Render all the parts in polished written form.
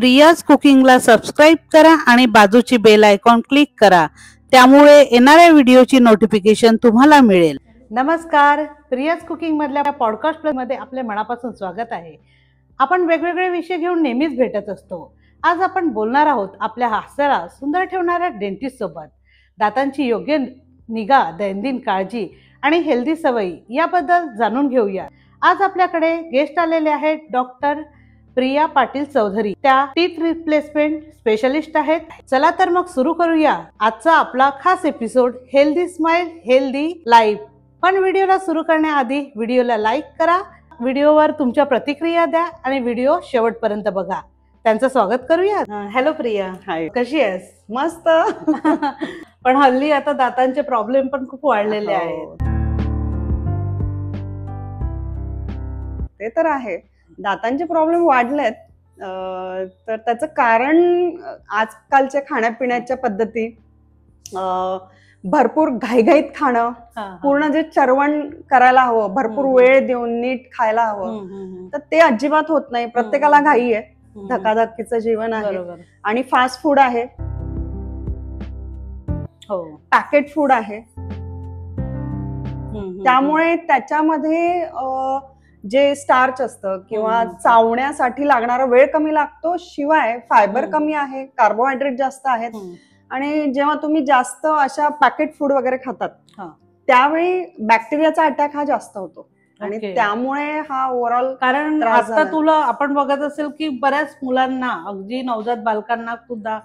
Priya's कुकिंगला subscribe करा आणि बाजूची बेल आयकॉन क्लिक करा, त्यामुळे येणाऱ्या व्हिडिओची नोटिफिकेशन तुम्हाला मिळेल। नमस्कार, प्रियाज कुकिंग मधल्या पॉडकास्ट मध्ये आपले मनापासून स्वागत आहे। आपण वेगवेगळे विषय घेऊन नेहमीच भेटत असतो। आज आपण बोलणार आहोत आपल्या हास्याला सुंदर ठेवणाऱ्या डेंटिस्ट सोबत। दातांची योग्य निगा, दैनंदिन काळजी आणि हेल्दी सवयी याबद्दल जाणून घेऊया। आज आपल्याकडे गेस्ट आलेले आहेत डॉक्टर प्रिया पाटील चौधरी। त्या टीथ रिप्लेसमेंट स्पेशलिस्ट आहेत। चला तर मग सुरू करूया आजचा आपला खास episode, healthy smile healthy life. पण व्हिडिओला सुरू करण्याआधी व्हिडिओला लाईक करा, व्हिडिओवर तुमच्या प्रतिक्रिया द्या आणि व्हिडिओ शेवटपर्यंत बघा। त्यांचं स्वागत करूया। हॅलो प्रिया, हाय, कशी आहेस? मस्त। पण हल्ली आता दातांचे प्रॉब्लेम पण खूप वाढलेले आहेत। ते तर आहे, दातांचे प्रॉब्लेम वाढलेत। तर त्याचं कारण आजकालच्या खाण्यापिण्याच्या पद्धती, भरपूर घाईघाईत खाणं, पूर्ण जे चरवण करायला हवं, भरपूर वेळ देऊन नीट खायला हवं, तर ते अजिबात होत नाही। प्रत्येकाला घाई आहे, धकाधकीचं जीवन आहे आणि फास्ट फूड आहे, पॅकेट फूड आहे। त्यामुळे त्याच्यामध्ये जे स्टार्च असतं किंवा चावण्यासाठी लागणारा वेळ कमी लागतो, शिवाय फायबर कमी आहे, कार्बोहायड्रेट जास्त आहेत। आणि जेव्हा तुम्ही जास्त अशा पॅकेट फूड वगैरे खातात त्यावेळी बॅक्टेरियाचा अटॅक हा जास्त होतो आणि त्यामुळे हा ओव्हरऑल, कारण आता तुला आपण बघत असेल की बऱ्याच मुलांना, अगदी नवजात बालकांना सुद्धा,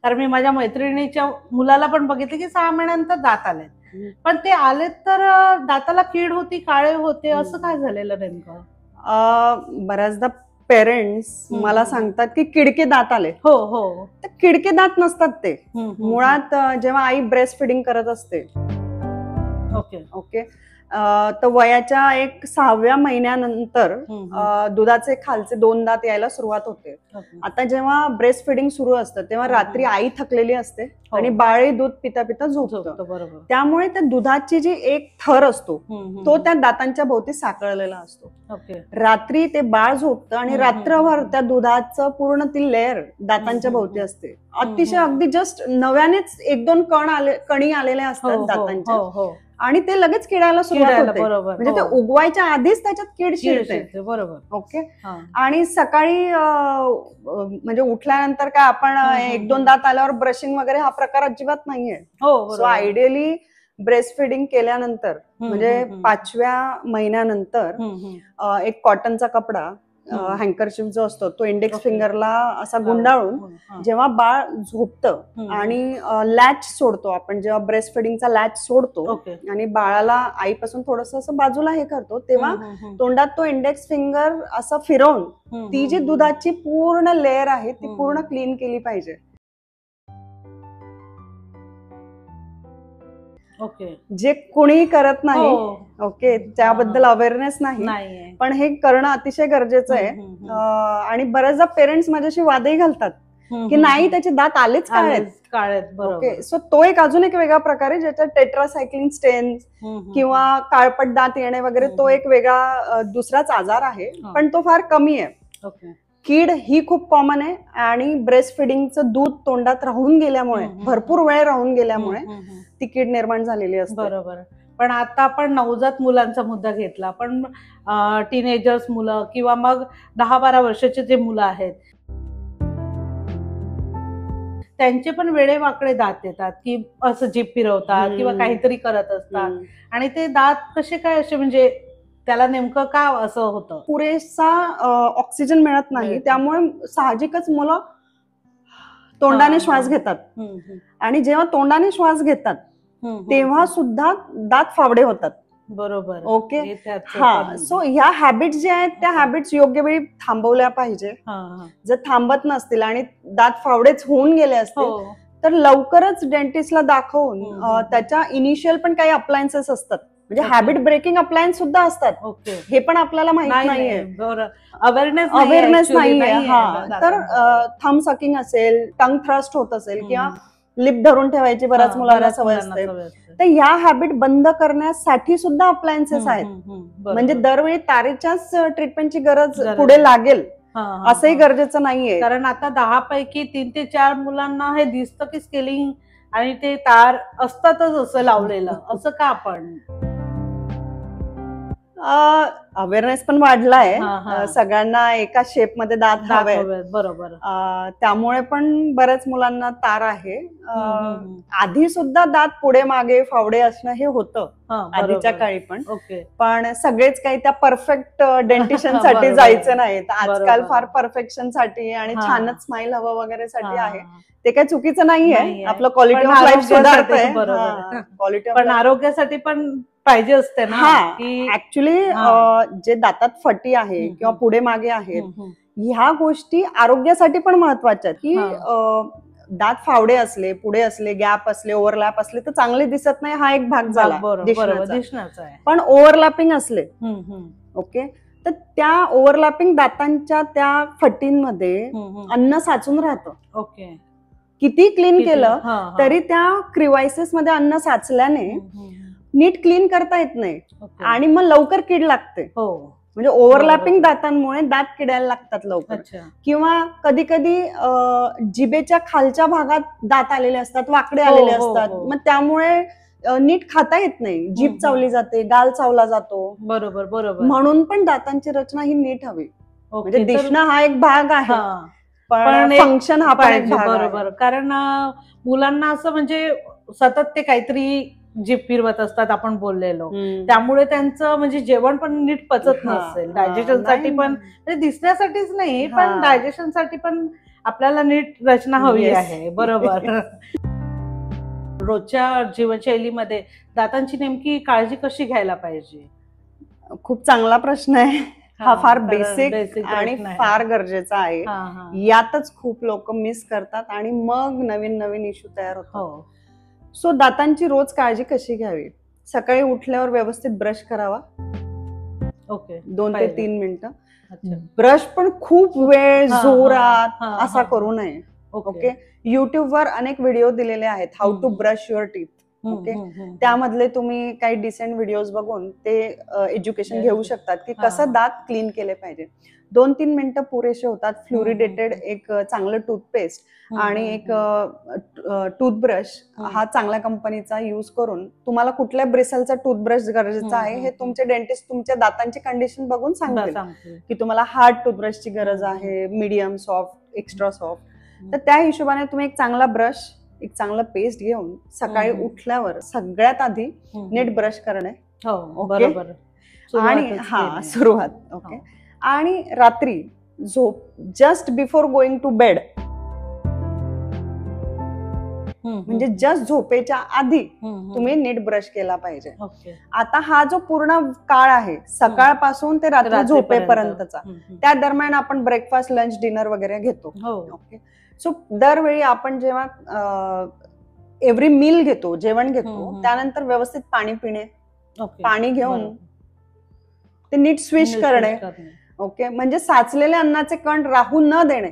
कारण मी माझ्या मैत्रिणीच्या मुलाला पण बघितले की 6 महिन्यानंतर दात आले, पण ते आले तर दाताला कीड होती, काळे होते, असं काय झालेलं नेमकं? बऱ्याचदा पेरेंट्स मला सांगतात की किडके दात आले। हो, तर किडके दात नसतात ते। मुळात जेव्हा आई ब्रेस्ट फिडिंग करत असते, ओके, तर वयाच्या 6व्या महिन्यानंतर दुधाचे खालचे 2 दात यायला सुरुवात होते। आता जेव्हा ब्रेस्ट फिडिंग सुरू असतं तेव्हा रात्री आई थकलेली असते आणि बाळही दूध पिता पिता झोपतं, त्यामुळे त्या दुधाची जी एक थर असतो तो त्या दातांच्या भोवती साकळलेला असतो। रात्री ते बाळ झोपतं आणि रात्रभर त्या दुधाचं पूर्ण ती लेअर दातांच्या भोवती असते। अतिशय अगदी जस्ट नव्यानेच 1-2 कणी आलेल्या असतात दातांच्या आणि ते लगेच किडायला सुरुवात होते, म्हणजे ते उगवायच्या आधीच त्याच्यात कीड शिरते। बरोबर, ओके। आणि सकाळी म्हणजे उठल्यानंतर काय आपण 1-2 दात आल्यावर ब्रशिंग वगैरे हा प्रकार अजिबात नाहीये। सो आयडियली ब्रेस्ट फिडिंग केल्यानंतर, म्हणजे 5व्या महिन्यानंतर एक कॉटनचा कपडा, हँकरशिफ जो असतो तो इंडेक्स फिंगरला असा गुंडाळून जेव्हा बाळ झोपतं आणि लॅच सोडतो आपण, जेव्हा ब्रेस्ट फिडिंगचा लॅच सोडतो आणि बाळाला आईपासून थोडस असं बाजूला हे करतो, तेव्हा तोंडात तो इंडेक्स फिंगर असं फिरवून ती जी दुधाची पूर्ण लेअर आहे ती पूर्ण क्लीन केली पाहिजे। जे कोणी करत नाही, ओके, त्याबद्दल अवेअरनेस नाही, पण हे करणं अतिशय गरजेचं आहे। आणि बऱ्याचदा पेरेंट्स माझ्याशी वादही घालतात की नाही, त्याचे दात आलेच काळे, ओके। सो तो एक अजून एक वेगळा प्रकार आहे ज्याच्यात टेट्रासायक्लिन स्टेन्स किंवा काळपट दात येणे वगैरे, तो एक वेगळा दुसराच आजार आहे, पण तो फार कमी आहे। कीड ही खूप कॉमन आहे आणि ब्रेस्ट फिडिंगचं दूध तोंडात राहून गेल्यामुळे, भरपूर वेळ राहून गेल्यामुळे ती कीड निर्माण झालेली असते। बरोबर। पण आता आपण नवजात मुलांचा मुद्दा घेतला, पण टीनेजर्स मुलं किंवा मग 10-12 वर्षाचे जे मुलं आहेत त्यांचे पण वेडेवाकडे दात येतात की असं जीभ फिरवतात किंवा काहीतरी करत असतात, आणि ते दात कसे काय असे, म्हणजे त्याला नेमकं का असं होतं? पुरेसा ऑक्सिजन मिळत नाही, त्यामुळे साहजिकच मुलं तोंडाने श्वास घेतात आणि जेव्हा तोंडाने श्वास घेतात तेव्हा सुद्धा दात फावडे होतात। बरोबर, ओके। हा, सो ह्या हॅबिट्स ज्या आहेत त्या हॅबिट्स योग्य वेळी थांबवल्या पाहिजे। जर थांबत नसतील आणि दात फावडेच होऊन गेले असतील तर लवकरच डेंटिस्टला दाखवून त्याच्या इनिशियल पण काही अप्लायन्सेस असतात, म्हणजे हॅबिट ब्रेकिंग अप्लायन्स सुद्धा असतात, हे पण आपल्याला माहित नाहीये, अवेअरनेस नाहीये। तर थंब सकिंग असेल, टंग थ्रस्ट होत असेल किंवा लिप धरून ठेवायची बऱ्याच मुलांना सवय असते. तर ह्या हॅबिट बंद करण्यासाठी सुद्धा अप्लायन्सेस आहेत. म्हणजे दरवेळी तारेच्याच ट्रीटमेंटची गरज पुढे लागेल असंही गरजेचं नाहीये. कारण आता 10 पैकी 3 ते 4 मुलांना हे दिसतं की स्केलिंग आणि ते तार असतातच असं लावलेलं. असं का आपण अवेअरनेस पण वाढलाय, सगळ्यांना एका शेप मध्ये दात हवे, बरोबर. त्यामुळे पण बऱ्याच मुलांना तार आहे. आधी सुद्धा दात पुढे मागे फावडे असणं हे होतं आधीच्या काळी पण सगळेच काही त्या परफेक्ट डेंटिशन साठी जायचं नाही. आजकाल फार परफेक्शन साठी आणि छानच स्माइल हवं वगैरे साठी आहे. ते काही चुकीचं नाहीये, आपलं क्वालिटी ऑफ लाईफ सुधारतंय. क्वालिटी पण आरोग्यासाठी पण पाहिजे असते ना. ऍक्च्युली जे दातात फटी आहे किंवा पुढे मागे आहेत ह्या गोष्टी आरोग्यासाठी पण महत्वाच्या आहेत. की दात फावडे असले, पुढे असले, गॅप असले, ओव्हरलॅप असले तर चांगले दिसत नाही, हा एक भाग झाला दिसण्याचा. पण ओव्हरलॅपिंग असले ओके तर त्या ओव्हरलॅपिंग दातांच्या त्या फटींमध्ये अन्न साचून राहतं. ओके किती क्लीन केलं तरी त्या क्रिवायसिस मध्ये अन्न साचल्याने नीट क्लीन करता येत नाही आणि मग लवकर कीड लागते. म्हणजे ओव्हरलॅपिंग दातांमुळे दात किडायला लागतात लवकर. किंवा कधी कधी जिभेच्या खालच्या भागात दात आलेले असतात, वाकडे आलेले असतात, मग त्यामुळे नीट खाता येत नाही, जीभ चावली जाते, गाल चावला जातो. बरोबर. म्हणून पण दातांची रचना ही नीट हवी. म्हणजे दिसणं हा एक भाग आहे पण फंक्शन हा पण एक भाग. बरोबर. कारण मुलांना असं म्हणजे सतत ते काहीतरी जीभ फिरवत असतात आपण बोललेलो, त्यामुळे त्यांचं म्हणजे जेवण पण नीट पचत नसेल. डायजेशन साठी पण म्हणजे दिसण्यासाठीच नाही पण डायजेशन साठी पण आपल्याला नीट रचना हवी आहे. बरोबर. रोजच्या जीवनशैलीमध्ये दातांची नेमकी काळजी कशी घ्यायला पाहिजे? खूप चांगला प्रश्न आहे हा. फार बेसिक आणि फार गरजेचा आहे. यातच खूप लोक मिस करतात आणि मग नवीन नवीन इश्यू तयार होतात. सो दातांची रोज काळजी कशी घ्यावी? सकाळी उठल्यावर व्यवस्थित ब्रश करावा. 2 ते 3 मिनिटं. ब्रश पण खूप वेळ जोरात असा करू नये. ओके. युट्यूबवर अनेक व्हिडिओ दिलेले आहेत, how to brush your teeth. Okay. त्यामधले तुम्ही काही डिसेंट व्हिडिओज बघून ते एज्युकेशन घेऊ शकतात की कसं दात क्लीन केले पाहिजे. 2-3 मिनिटं पुरेसे होतात. फ्लुरिडेटेड एक चांगलं टूथपेस्ट आणि एक टूथब्रश हा चांगल्या कंपनीचा यूज करून, तुम्हाला कुठल्या ब्रिसलचा टूथब्रश गरजेचा आहे हे तुमचे डेंटिस्ट तुमच्या दातांची कंडिशन बघून सांगतील की तुम्हाला हार्ड टूथब्रशची गरज आहे, मीडियम सॉफ्ट, एक्स्ट्रा सॉफ्ट. तर त्या हिशोबाने तुम्ही एक चांगला ब्रश, एक चांगलं पेस्ट घेऊन सकाळी उठल्यावर सगळ्यात आधी नीट ब्रश करणे. बरोबर. आणि सुरुवात. ओके. आणि रात्री झोप just before going to bed, म्हणजे जस्ट झोपेच्या आधी तुम्ही नीट ब्रश केला पाहिजे. आता हा जो पूर्ण काळ आहे सकाळपासून ते रात्री झोपेपर्यंतचा, त्या दरम्यान आपण ब्रेकफास्ट, लंच, डिनर वगैरे घेतो. ओके. सो दरवेळी आपण जेव्हा एव्हरी मील घेतो, जेवण घेतो, त्यानंतर व्यवस्थित पाणी पिणे, पाणी घेऊन ते नीट स्विश करणे. ओके. म्हणजे साचलेले अन्नाचे कण राहू न देणे.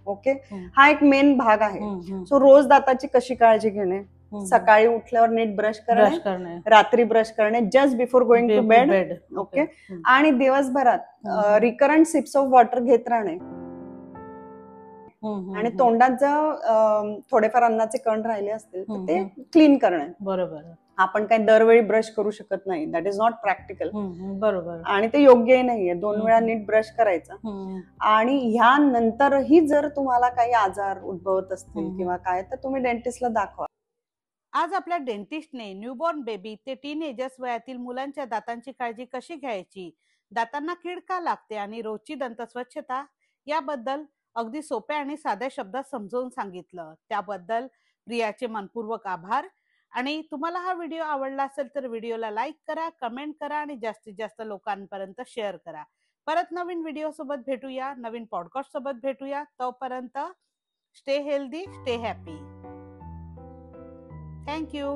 ओके. हा एक मेन भाग आहे. सो रोज दाताची कशी काळजी घेणे? सकाळी उठल्यावर नीट ब्रश करणे, रात्री ब्रश करणे just before going to bed. Okay. आणि दिवसभरात रिकरंट सिप्स ऑफ वॉटर घेत राहणे. आणि तोंडात जर थोडेफार अन्नाचे कण राहिले असतील तर ते क्लीन करणे. बरोबर. आपण काही दरवेळी ब्रश करू शकत नाही, दॅट इज नॉट प्रॅक्टिकल. बरोबर. आणि ते योग्यही नाहीये. 2 वेळा नीट ब्रश करायचा. आणि ह्यानंतरही जर तुम्हाला काही आजार उद्भवत असतील किंवा काय, तर तुम्ही डेंटिस्टला दाखवा. आज आपल्या डेंटिस्टने न्यूबॉर्न बेबी ते टीनएजर्स वयातील मुलांच्या दातांची काळजी कशी घ्यायची, दातांना कीड का लागते आणि रोजची दंत स्वच्छता याबद्दल अगदी सोप्या आणि साध्या शब्दात समजावून सांगितलं. त्याबद्दल प्रियाचे मनपूर्वक आभार. आणि तुम्हाला हा व्हिडिओ आवडला असेल तर व्हिडिओला लाईक करा, कमेंट करा आणि जास्तीत जास्त लोकांपर्यंत शेअर करा. परत नवीन व्हिडिओ सोबत भेटूया, नवीन पॉडकास्ट सोबत भेटूया. तोपर्यंत stay healthy, stay happy. Thank you.